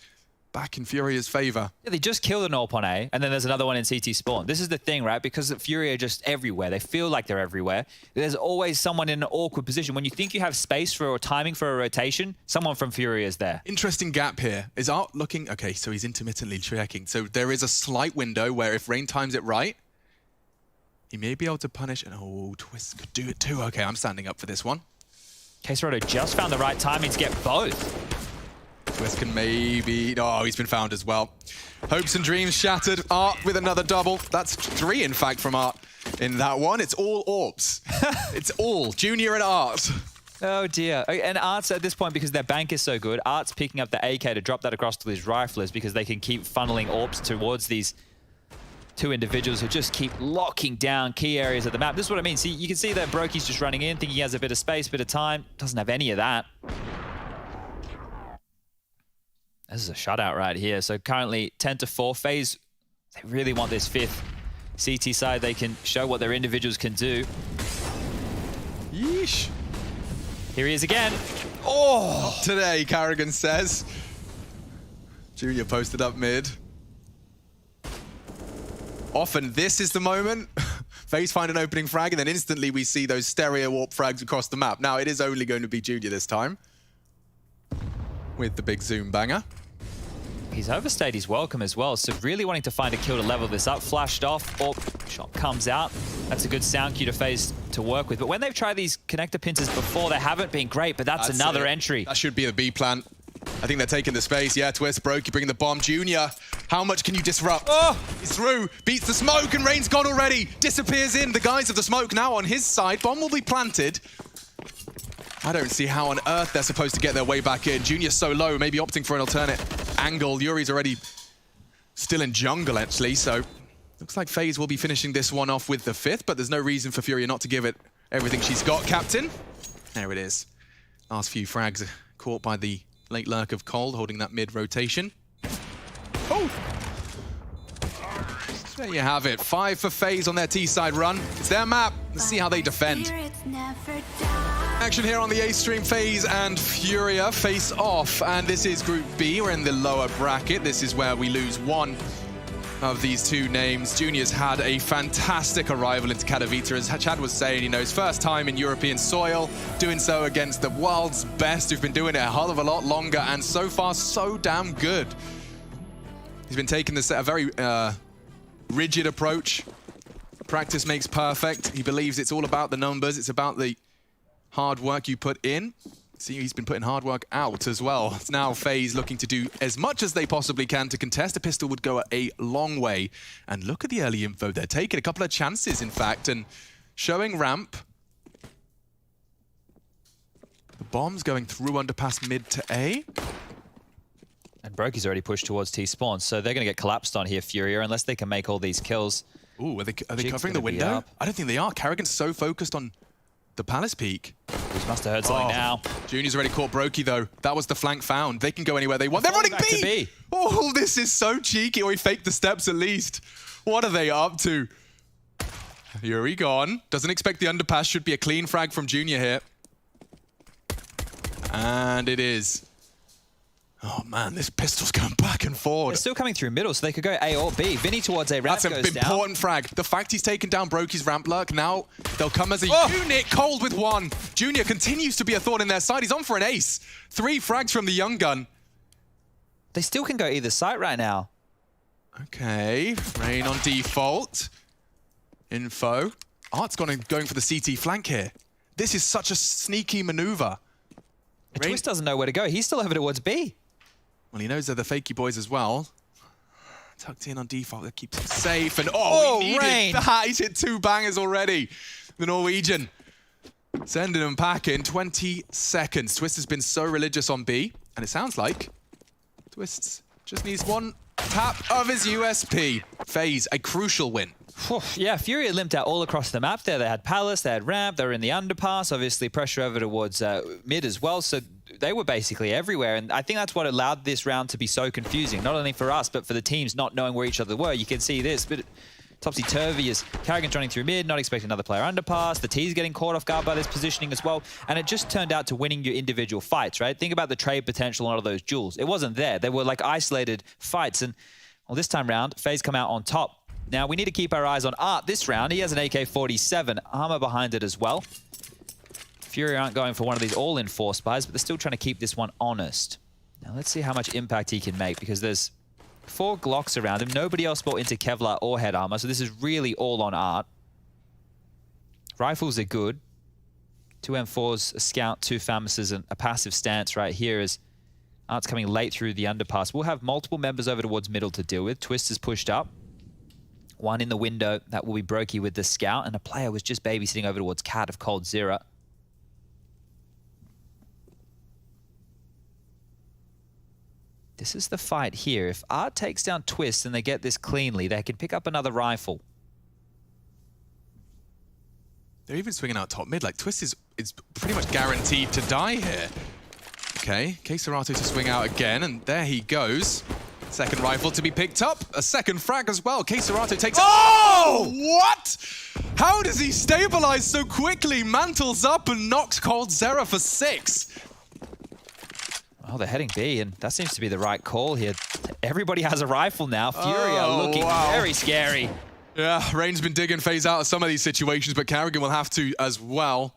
back in Furia's favor. Yeah, they just killed an AWP on A, and then there's another one in CT spawn. This is the thing, right? Because Furia are just everywhere. They feel like they're everywhere. There's always someone in an awkward position. When you think you have space for or timing for a rotation, someone from Furia is there. Interesting gap here. Is Art looking... Okay, so he's intermittently checking. So there is a slight window where if Rain times it right, he may be able to punish... And oh, Twist could do it too. Okay, I'm standing up for this one. Quesaroto just found the right timing to get both. Twist can maybe... Oh, he's been found as well. Hopes and dreams shattered. Art with another double. That's 3, in fact, from Art in that one. It's all AWPs. It's all Junior and Art. Oh, dear. And Art's at this point, because their bank is so good, Art's picking up the AK to drop that across to his riflers because they can keep funneling AWPs towards these 2 individuals who just keep locking down key areas of the map. This is what I mean. See, you can see that Brokey's just running in, thinking he has a bit of space, bit of time. Doesn't have any of that. This is a shutout right here. So currently 10-4. FaZe, they really want this 5th. CT side, they can show what their individuals can do. Yeesh. Here he is again. Oh! Not today, Carrigan says. Junior posted up mid. Often this is the moment. FaZe find an opening frag, and then instantly we see those stereo warp frags across the map. Now, it is only going to be Junior this time, with the big zoom banger. He's overstayed his welcome as well, so really wanting to find a kill to level this up. Flashed off, or shot comes out. That's a good sound cue to FaZe to work with. But when they've tried these connector pincers before, they haven't been great, but that's another entry. That should be the B plan. I think they're taking the space. Yeah, Twist, Brokey bringing the bomb. Junior, how much can you disrupt? Oh, he's through, beats the smoke, and Rain's gone already. Disappears in the guise of the smoke now on his side. Bomb will be planted. I don't see how on earth they're supposed to get their way back in. Junior's so low, maybe opting for an alternate angle. Yuri's already still in jungle, actually, so looks like FaZe will be finishing this one off with the 5th, but there's no reason for Furia not to give it everything she's got. Captain, there it is. Last few frags caught by the late lurk of Cold, holding that mid-rotation. Oh! There you have it. 5 for FaZe on their T-side run. It's their map. Let's see how they defend. Action here on the A stream. FaZe and Furia face off, and this is Group B. We're in the lower bracket. This is where we lose one of these two names. Junior's had a fantastic arrival into Katowice. As Chad was saying, you know, his first time in European soil, doing so against the world's best who've been doing it a hell of a lot longer, and so far so damn good. He's been taking this a very rigid approach. Practice makes perfect. He believes it's all about the numbers. It's about the hard work you put in. See, he's been putting hard work out as well. It's now FaZe looking to do as much as they possibly can to contest. A pistol would go a long way. And look at the early info. They're taking a couple of chances, in fact, and showing ramp. The bomb's going through underpass mid to A. And Brokey's already pushed towards T-spawn, so they're going to get collapsed on here, Furia, unless they can make all these kills. Ooh, are they covering the window? I don't think they are. Karrigan's so focused on the Palace peak. He must have heard something now. Junior's already caught Brokey, though. That was the flank found. They can go anywhere they want. They're running B! Oh, this is so cheeky. Or he faked the steps at least. What are they up to? Yuri gone. Doesn't expect the underpass. Should be a clean frag from Junior here. And it is. Oh man, this pistol's going back and forward. They're still coming through middle, so they could go A or B. Vinny towards A, ramp goes down. That's an important frag. The fact he's taken down Brokey's ramp lurk, now they'll come as a unit. Cold with 1. Junior continues to be a thorn in their side. He's on for an ace. 3 frags from the young gun. They still can go either site right now. Okay, Rain on default. Info. Art's going for the CT flank here. This is such a sneaky maneuver. Twist doesn't know where to go. He's still over towards B. Well, he knows they're the fakey boys as well. Tucked in on default, that keeps him safe. And oh, he needed that. He's hit 2 bangers already. The Norwegian sending him back in 20 seconds. Twist has been so religious on B, and it sounds like Twist just needs 1 tap of his USP. FaZe, a crucial win. Yeah, Furia limped out all across the map there. They had Palace, they had ramp, they were in the underpass, obviously pressure over towards mid as well, so they were basically everywhere, and I think that's what allowed this round to be so confusing, not only for us, but for the teams not knowing where each other were. You can see this, but topsy-turvy as Karrigan's running through mid, not expecting another player underpass, the T's getting caught off guard by this positioning as well, and it just turned out to winning your individual fights, right? Think about the trade potential on all of those duels. It wasn't there. They were like isolated fights, and well, this time round, FaZe come out on top. Now, we need to keep our eyes on Art this round. He has an AK-47, armor behind it as well. Furia aren't going for one of these all-in force buys, but they're still trying to keep this one honest. Now, let's see how much impact he can make, because there's 4 Glocks around him. Nobody else bought into Kevlar or head armor, so this is really all on Art. Rifles are good. 2 M4s, a scout, 2 Famises, and a passive stance right here as Art's coming late through the underpass. We'll have multiple members over towards middle to deal with. Twist is pushed up. 1 in the window, that will be Brokey with the scout, and a player was just babysitting over towards Cat of Cold Zero. This is the fight here. If Art takes down Twist and they get this cleanly, they can pick up another rifle. They're even swinging out top mid. Like, Twist is pretty much guaranteed to die here. Okay, Keserato to swing out again, and there he goes. Second rifle to be picked up. A second frag as well. Keserato takes... Oh! What? How does he stabilize so quickly? Mantles up and knocks Cold Zera for 6. Well, they're heading B, and that seems to be the right call here. Everybody has a rifle now. Furia looking very scary. Yeah, Rain's been digging FaZe out of some of these situations, but Karrigan will have to as well.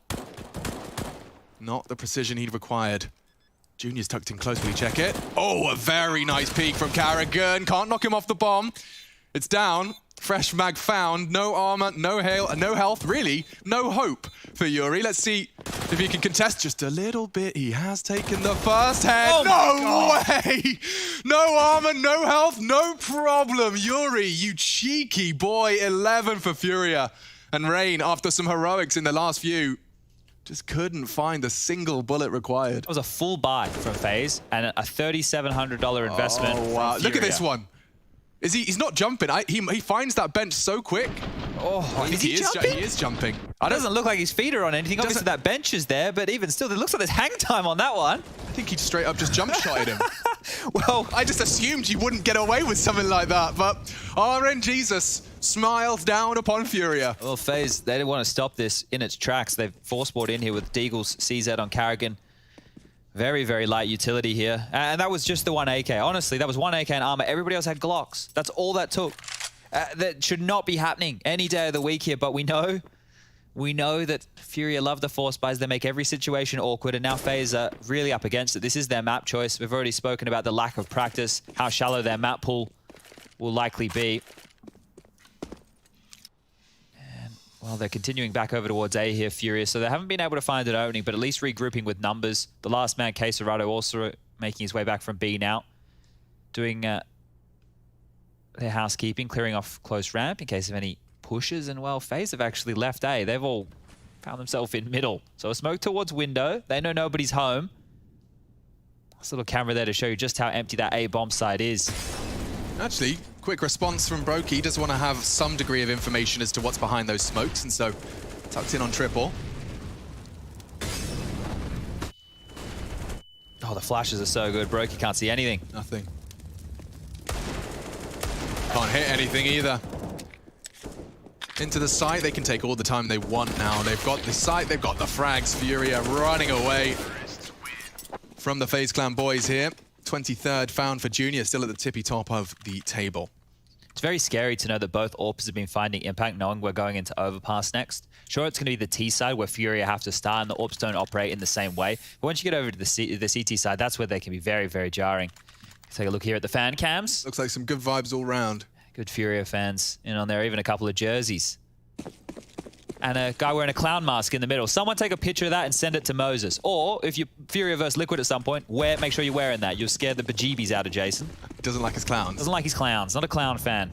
Not the precision he'd required. Junior's tucked in close. Will he check it? Oh, a very nice peek from Carrigan. Can't knock him off the bomb. It's down. Fresh mag found. No armor, no health, really. No hope for Yuri. Let's see if he can contest just a little bit. He has taken the first head. Oh no way! No armor, no health, no problem. Yuri, you cheeky boy. 11 for Furia. And Rain, after some heroics in the last few, just couldn't find a single bullet required. It was a full buy from FaZe and a $3,700 investment. Oh, wow. From Look at Furia. this one. He's not jumping. He finds that bench so quick. Oh, is he jumping? He is jumping. It doesn't look like his feet are on anything. Obviously, that bench is there, but even still, it looks like there's hang time on that one. I think he straight up just jump shotted him. Well, I just assumed you wouldn't get away with something like that, but RNGesus smiles down upon Furia. well, FaZe, they didn't want to stop this in its tracks. They've force-bought in here with Deagle's CZ on Carrigan. Very, very light utility here. And that was just the one AK. Honestly, that was one AK and armor. Everybody else had Glocks. That's all that took. That should not be happening any day of the week here, but we know that Furia love the force buys. They make every situation awkward, and now FaZe are really up against it. This is their map choice. We've already spoken about the lack of practice, how shallow their map pool will likely be. Well, they're continuing back over towards A here, Furia, so they haven't been able to find an opening, but at least regrouping with numbers. The last man, Quesarado, also making his way back from B now. Doing their housekeeping, clearing off close ramp in case of any pushes. And, well, FaZe have actually left A. They've all found themselves in middle. So a smoke towards window. They know nobody's home. This little camera there to show you just how empty that A bomb site is. Actually, quick response from Brokey. He does want to have some degree of information as to what's behind those smokes, and so tucks in on triple. Oh, the flashes are so good. Brokey can't see anything. Nothing. Can't hit anything either. Into the site, they can take all the time they want now. They've got the site, they've got the frags. Furia running away from the FaZe Clan boys here. 23rd found for Junior, still at the tippy top of the table. It's very scary to know that both AWPs have been finding impact, knowing we're going into Overpass next. Sure, it's going to be the T side where Furia have to start and the AWPs don't operate in the same way. But once you get over to the CT side, that's where they can be very, very jarring. Let's take a look here at the fan cams. Looks like some good vibes all round. Good Furia fans in on there, even a couple of jerseys. And a guy wearing a clown mask in the middle. Someone take a picture of that and send it to Moses. Or if you're Furia versus Liquid at some point, make sure you're wearing that. You'll scare the bejeebies out of Jason. Doesn't like his clowns. Doesn't like his clowns. Not a clown fan.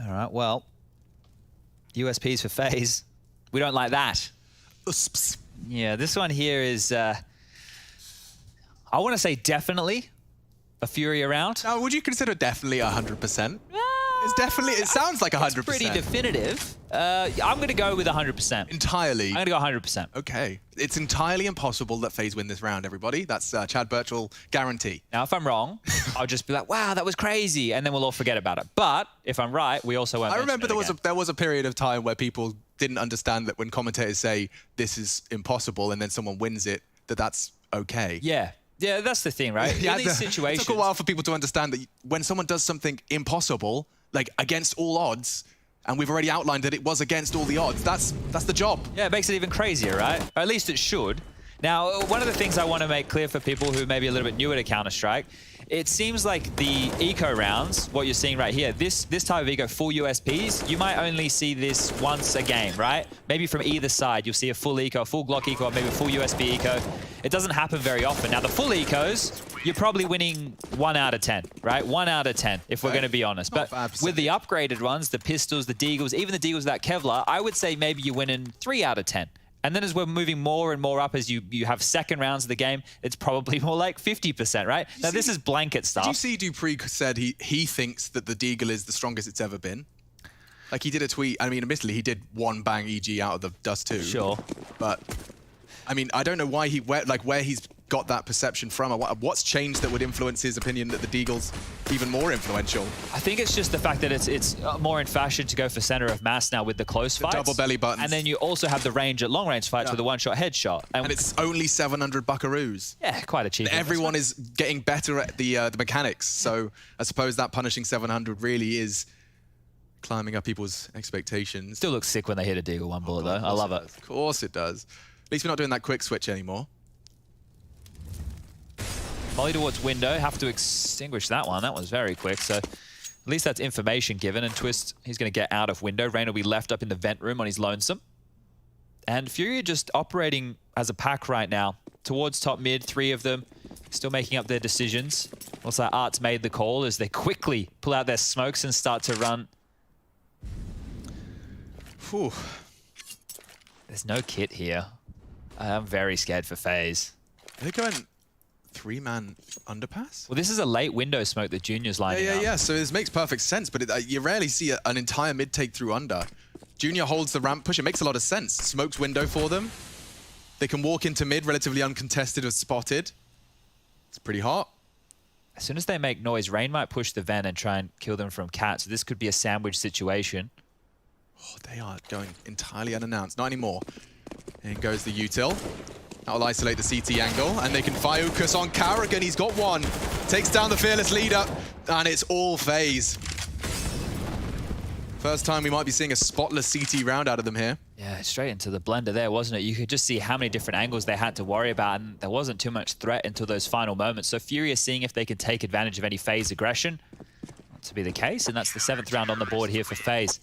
All right, well, USPs for FaZe. We don't like that. Usps. Yeah, this one here is, I want to say definitely a Furia round. Now, would you consider definitely 100%? It's definitely, it sounds like 100%. It's pretty definitive. I'm going to go with 100%. Entirely. I'm going to go 100%. Okay. It's entirely impossible that FaZe win this round, everybody. That's Chad Birchall guarantee. Now, if I'm wrong, I'll just be like, wow, that was crazy. And then we'll all forget about it. But if I'm right, we also won't I remember mention it there was a period of time where people didn't understand that when commentators say this is impossible and then someone wins it, that's okay. Yeah. Yeah, that's the thing, right? In these situations. It took a while for people to understand that when someone does something impossible, like against all odds, and we've already outlined that it was against all the odds, that's the job. Yeah, it makes it even crazier, right? Or at least it should. Now, one of the things I want to make clear for people who may be a little bit newer to Counter-Strike, it seems like the eco rounds, what you're seeing right here, this type of eco, full USPs, you might only see this once a game, right? Maybe from either side, you'll see a full eco, full Glock eco, or maybe a full USB eco. It doesn't happen very often. Now, the full ecos, you're probably winning 1 out of 10, right? 1 out of 10, if we're going to be honest. But with the upgraded ones, the pistols, the deagles, even the deagles without Kevlar, I would say maybe you're winning 3 out of 10. And then as we're moving more and more up, as you have second rounds of the game, it's probably more like 50%, right? Now, this is blanket stuff. Did you see Dupree said he thinks that the Deagle is the strongest it's ever been? Like, he did a tweet. I mean, admittedly, he did one bang EG out of the dust too. Sure. But, I mean, I don't know why where he's got that perception from, or what's changed that would influence his opinion that the Deagle's even more influential. I think it's just the fact that it's more in fashion to go for center of mass now with the close fights. Double belly buttons. And then you also have the range at long range fights with a one-shot headshot. And it's only 700 buckaroos. Yeah, quite achievable. Everyone is getting better at the mechanics, so I suppose that punishing 700 really is climbing up people's expectations. Still looks sick when they hit a deagle one bullet, though. I love it. Of course it does. At least we're not doing that quick switch anymore. Molly towards window, have to extinguish that one. That was very quick, so at least that's information given. And Twist, he's going to get out of window. Rain will be left up in the vent room on his lonesome. And Furia just operating as a pack right now. Towards top mid, 3 of them still making up their decisions. Looks like Art's made the call as they quickly pull out their smokes and start to run. Whew. There's no kit here. I'm very scared for FaZe. They're going 3-man underpass? Well, this is a late window smoke that Junior's lining up. Yeah. So this makes perfect sense, but you rarely see an entire mid take through under. Junior holds the ramp push. It makes a lot of sense. Smokes window for them. They can walk into mid relatively uncontested or spotted. It's pretty hot. As soon as they make noise, Rain might push the vent and try and kill them from cat. So this could be a sandwich situation. Oh, they are going entirely unannounced. Not anymore. In goes the util. That'll isolate the CT angle, and they can focus on Carrigan. He's got one. Takes down the fearless leader, and it's all FaZe. First time we might be seeing a spotless CT round out of them here. Yeah, straight into the blender there, wasn't it? You could just see how many different angles they had to worry about, and there wasn't too much threat until those final moments. So Furia seeing if they can take advantage of any FaZe aggression. Not to be the case, and that's the 7th round on the board here for FaZe.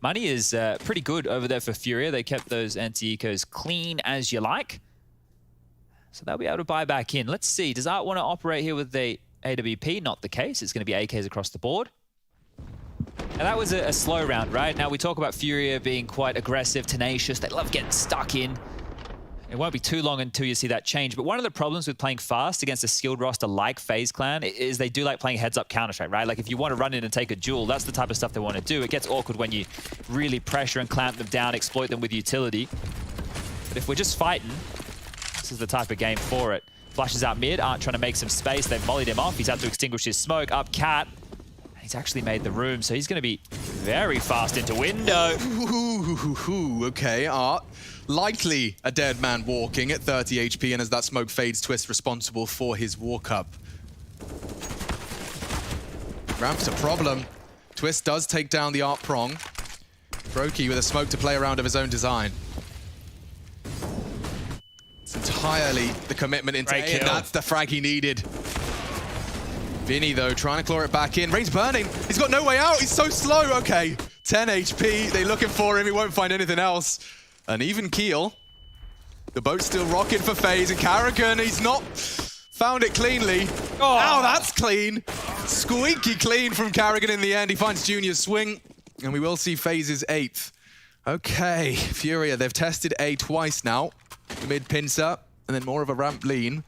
Money is pretty good over there for Furia. They kept those anti-ecos clean as you like. So they'll be able to buy back in. Let's see, does Art want to operate here with the AWP? Not the case. It's going to be AKs across the board. And that was a slow round, right? Now we talk about Furia being quite aggressive, tenacious. They love getting stuck in. It won't be too long until you see that change. But one of the problems with playing fast against a skilled roster like FaZe Clan is they do like playing heads-up Counter-Strike, right? Like if you want to run in and take a duel, that's the type of stuff they want to do. It gets awkward when you really pressure and clamp them down, exploit them with utility. But if we're just fighting, this is the type of game for it. Flashes out mid, Art trying to make some space. They've mollied him off. He's had to extinguish his smoke. Up Cat. He's actually made the room, so he's going to be very fast into window. Okay, Art. Likely a dead man walking at 30 HP, and as that smoke fades, Twist responsible for his walk-up. Ramp's a problem. Twist does take down the Art prong. Brokey with a smoke to play around of his own design. It's entirely the commitment into A, and that's the frag he needed. Vinny, though, trying to claw it back in. Rain's burning. He's got no way out. He's so slow. Okay, 10 HP. They're looking for him. He won't find anything else. An even keel. The boat's still rocking for FaZe, and Carrigan, he's not found it cleanly. Oh, that's clean. Squeaky clean from Carrigan in the end. He finds Junior's swing, and we will see FaZe's 8th. Okay, Furia, they've tested A twice now. Mid pincer, and then more of a ramp lean.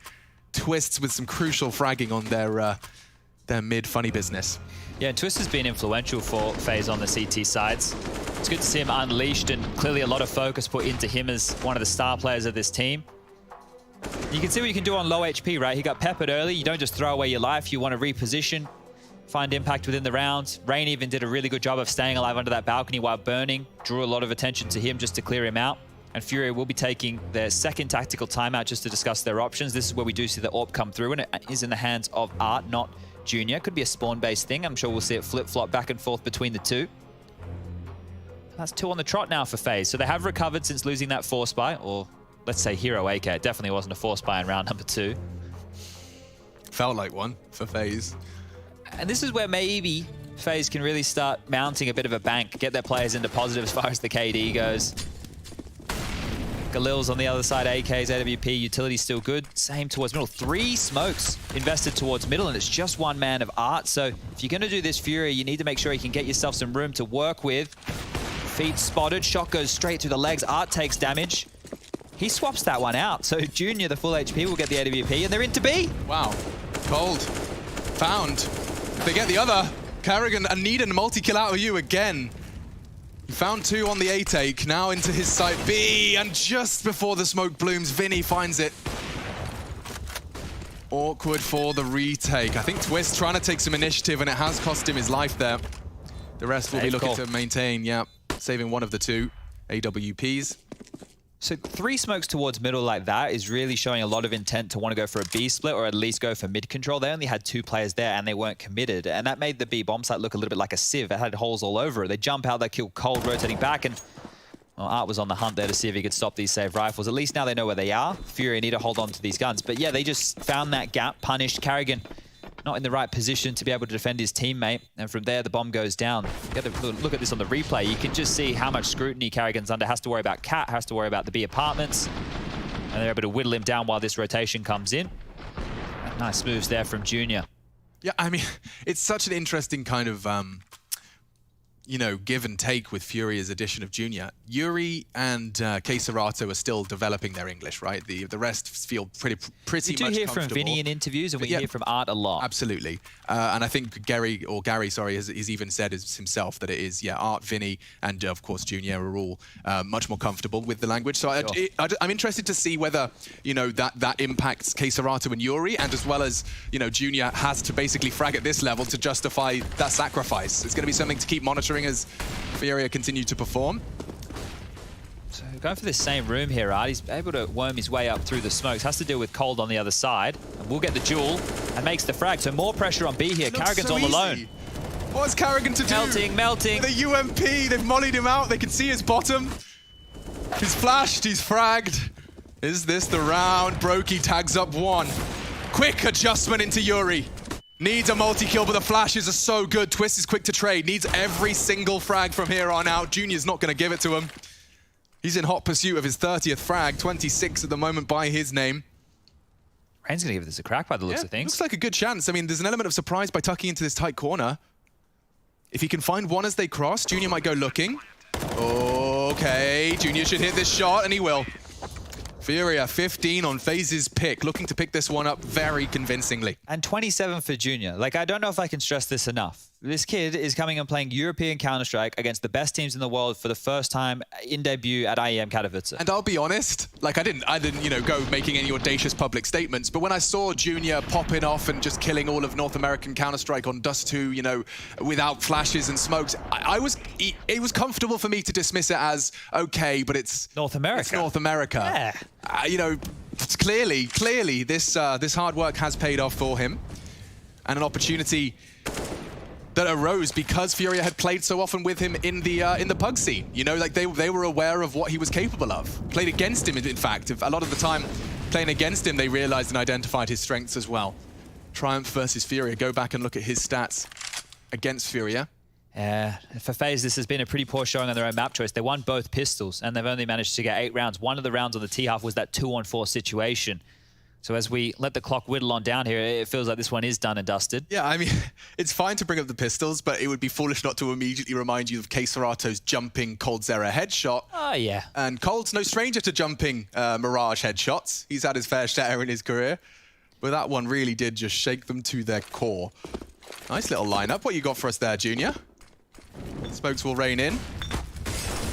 Twists with some crucial fragging on their mid funny business. Yeah, and Twist has been influential for FaZe on the CT sides. It's good to see him unleashed, and clearly a lot of focus put into him as one of the star players of this team. You can see what you can do on low HP, right? He got peppered early. You don't just throw away your life. You want to reposition, find impact within the round. Rain even did a really good job of staying alive under that balcony while burning. Drew a lot of attention to him just to clear him out. And Furia will be taking their 2nd tactical timeout just to discuss their options. This is where we do see the AWP come through, and it is in the hands of Art, not Junior. Could be a spawn-based thing. I'm sure we'll see it flip-flop back and forth between the two. That's 2 on the trot now for FaZe. So they have recovered since losing that 4-spy, or let's say Hero AK. It definitely wasn't a 4-spy in round number 2. Felt like one for FaZe. And this is where maybe FaZe can really start mounting a bit of a bank, get their players into positive as far as the KD goes. Galil's on the other side, AKs, AWP, utility still good. Same towards middle. 3 smokes invested towards middle, and it's just 1 man of Art. So if you're going to do this, Furia, you need to make sure you can get yourself some room to work with. Feet spotted, shot goes straight through the legs. Art takes damage. He swaps that one out. So Junior, the full HP, will get the AWP, and they're into B. Wow. Cold. Found. If they get the other, Carrigan, a need and multi-kill out of you again. Found 2 on the A take, now into his site B, and just before the smoke blooms, Vinny finds it. Awkward for the retake. I think Twist trying to take some initiative, and it has cost him his life there. The rest will be looking to maintain, yeah, saving one of the 2 AWPs. So 3 smokes towards middle like that is really showing a lot of intent to want to go for a B split, or at least go for mid control. They only had 2 players there and they weren't committed. And that made the B bomb site look a little bit like a sieve. It had holes all over it. They jump out, they kill Cold, rotating back, and Well, Art was on the hunt there to see if he could stop these save rifles. At least now they know where they are. Furia need to hold on to these guns. But yeah, they just found that gap, punished. Karrigan not in the right position to be able to defend his teammate. And from there, the bomb goes down. You got to look at this on the replay. You can just see how much scrutiny Karrigan's under. Has to worry about Cat, has to worry about the B apartments. And they're able to whittle him down while this rotation comes in. Nice moves there from Junior. Yeah, I mean, it's such an interesting kind of, you know, give and take with Furia's addition of Junior. Yuri and Serato are still developing their English, right? The rest feel pretty We much do hear from comfortable. Vinny in interviews, and we hear from Art a lot. Absolutely. And I think Gary, sorry, has even said himself that it is, yeah, Art, Vinny, and of course Junior are all much more comfortable with the language. So I'm interested to see whether, you know, that impacts Serato and Yuri, and as well as, you know, Junior has to basically frag at this level to justify that sacrifice. It's going to be something to keep monitoring as Furia continue to perform. So going for this same room here, Art. He's able to worm his way up through the smokes. Has to deal with Cold on the other side. And we'll get the duel and makes the frag. So more pressure on B here. Karrigan's all alone. What's Karrigan to do? Melting. With a UMP, they've mollied him out. They can see his bottom. He's flashed, he's fragged. Is this the round? Brokey tags up one. Quick adjustment into Yuri. Needs a multi-kill, but the flashes are so good. Twist is quick to trade. Needs every single frag from here on out. Junior's not going to give it to him. He's in hot pursuit of his 30th frag. 26 at the moment by his name. Rain's going to give this a crack by the looks of things. Looks like a good chance. I mean, there's an element of surprise by tucking into this tight corner. If he can find one as they cross, Junior might go looking. Okay, Junior should hit this shot, and he will. Furia 15 on FaZe's pick, looking to pick this one up very convincingly. And 27 for Junior. Like, I don't know if I can stress this enough. This kid is coming and playing European Counter-Strike against the best teams in the world for the first time in debut at IEM Katowice. And I'll be honest, like I didn't, you know, go making any audacious public statements, but when I saw Junior popping off and just killing all of North American Counter-Strike on Dust 2, you know, without flashes and smokes, it was comfortable for me to dismiss it as, okay, but it's North America. It's North America. Yeah. You know, clearly, this hard work has paid off for him, and an opportunity that arose because Furia had played so often with him in the pug scene. You know, like they were aware of what he was capable of. Played against him, in fact. A lot of the time, playing against him, they realized and identified his strengths as well. Triumph versus Furia. Go back and look at his stats against Furia. For FaZe, this has been a pretty poor showing on their own map choice. They won both pistols, and they've only managed to get 8 rounds. One of the rounds on the T-half was that 2-on-4 situation. So as we let the clock whittle on down here, it feels like this one is done and dusted. Yeah, I mean, it's fine to bring up the pistols, but it would be foolish not to immediately remind you of Serato's jumping Cold Zera headshot. Oh, yeah. And Cold's no stranger to jumping Mirage headshots. He's had his fair share in his career. But that one really did just shake them to their core. Nice little lineup. What you got for us there, Junior? Smokes will rain in.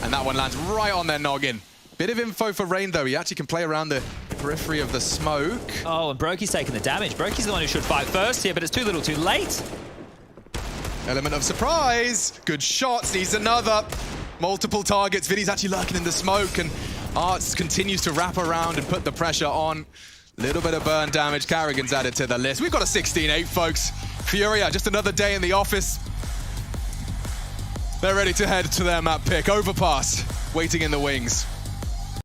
And that one lands right on their noggin. Bit of info for Rain, though. He actually can play around the periphery of the smoke. Oh, and Brokey's taking the damage. Brokey's the one who should fight first here, but it's too little too late. Element of surprise. Good shots. Needs another. Multiple targets. Vinny's actually lurking in the smoke, and Arts continues to wrap around and put the pressure on. Little bit of burn damage. Karrigan's added to the list. We've got a 16-8, folks. Furia, just another day in the office. They're ready to head to their map pick. Overpass, waiting in the wings.